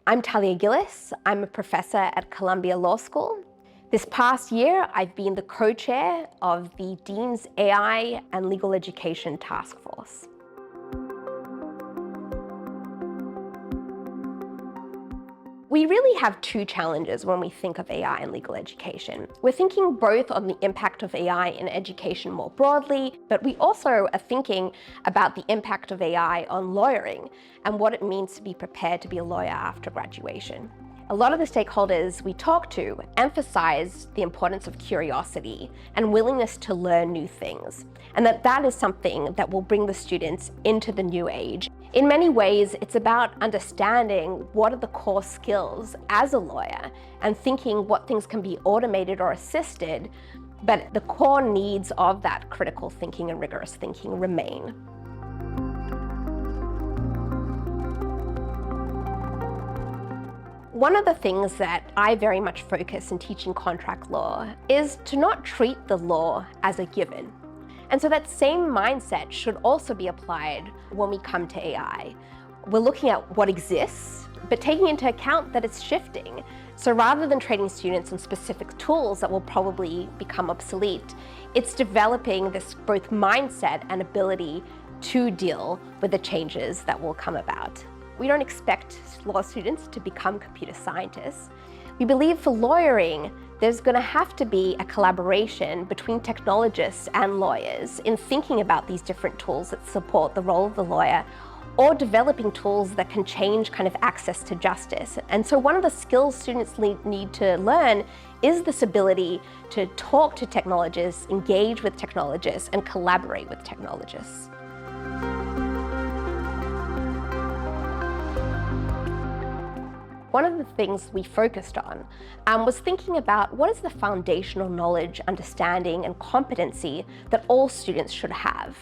I'm Talia Gillis. I'm a professor at Columbia Law School. This past year, I've been the co-chair of the Dean's AI and Legal Education Task Force. We really have two challenges when we think of AI in legal education. We're thinking both on the impact of AI in education more broadly, but we also are thinking about the impact of AI on lawyering and what it means to be prepared to be a lawyer after graduation. A lot of the stakeholders we talk to emphasize the importance of curiosity and willingness to learn new things, and that is something that will bring the students into the new age. In many ways, it's about understanding what are the core skills as a lawyer and thinking what things can be automated or assisted, but the core needs of that critical thinking and rigorous thinking remain. One of the things that I very much focus in teaching contract law is to not treat the law as a given. And so that same mindset should also be applied when we come to AI. We're looking at what exists, but taking into account that it's shifting. So rather than training students on specific tools that will probably become obsolete, it's developing this both mindset and ability to deal with the changes that will come about. We don't expect law students to become computer scientists. We believe for lawyering, there's going to have to be a collaboration between technologists and lawyers in thinking about these different tools that support the role of the lawyer, or developing tools that can change kind of access to justice. And so one of the skills students need to learn is this ability to talk to technologists, engage with technologists, and collaborate with technologists. One of the things we focused on was thinking about what is the foundational knowledge, understanding, and competency that all students should have.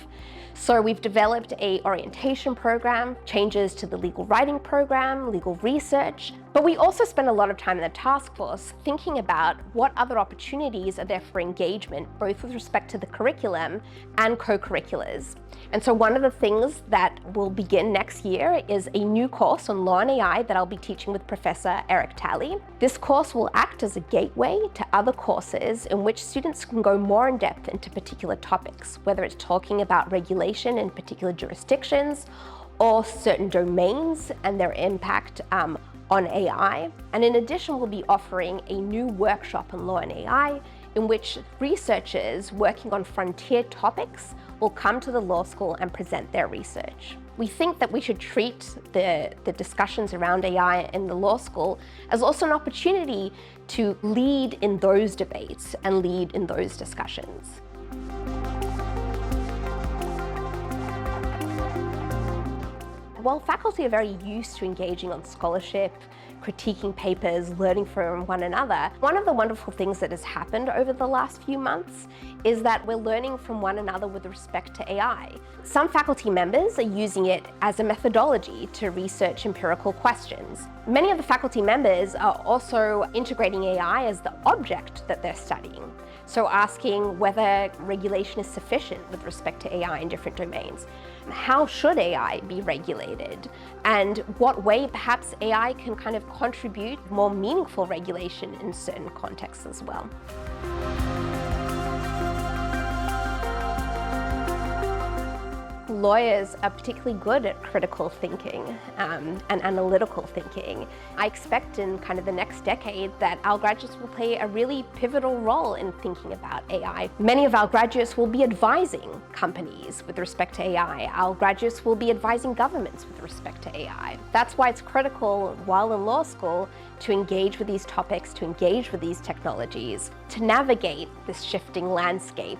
So we've developed an orientation program, changes to the legal writing program, legal research, but we also spend a lot of time in the task force thinking about what other opportunities are there for engagement, both with respect to the curriculum and co-curriculars. And so one of the things that will begin next year is a new course on law and AI that I'll be teaching with Professor Eric Talley. This course will act as a gateway to other courses in which students can go more in depth into particular topics, whether it's talking about regulation in particular jurisdictions or certain domains and their impact on AI. And in addition, we'll be offering a new workshop on law and AI in which researchers working on frontier topics will come to the law school and present their research. We think that we should treat the discussions around AI in the law school as also an opportunity to lead in those debates and lead in those discussions. While faculty are very used to engaging on scholarship, critiquing papers, learning from one another, one of the wonderful things that has happened over the last few months is that we're learning from one another with respect to AI. Some faculty members are using it as a methodology to research empirical questions. Many of the faculty members are also integrating AI as the object that they're studying. So asking whether regulation is sufficient with respect to AI in different domains. How should AI be regulated? And what way perhaps AI can kind of contribute more meaningful regulation in certain contexts as well. Lawyers are particularly good at critical thinking and analytical thinking. I expect in kind of the next decade that our graduates will play a really pivotal role in thinking about AI. Many of our graduates will be advising companies with respect to AI. Our graduates will be advising governments with respect to AI. That's why it's critical while in law school to engage with these topics, to engage with these technologies, to navigate this shifting landscape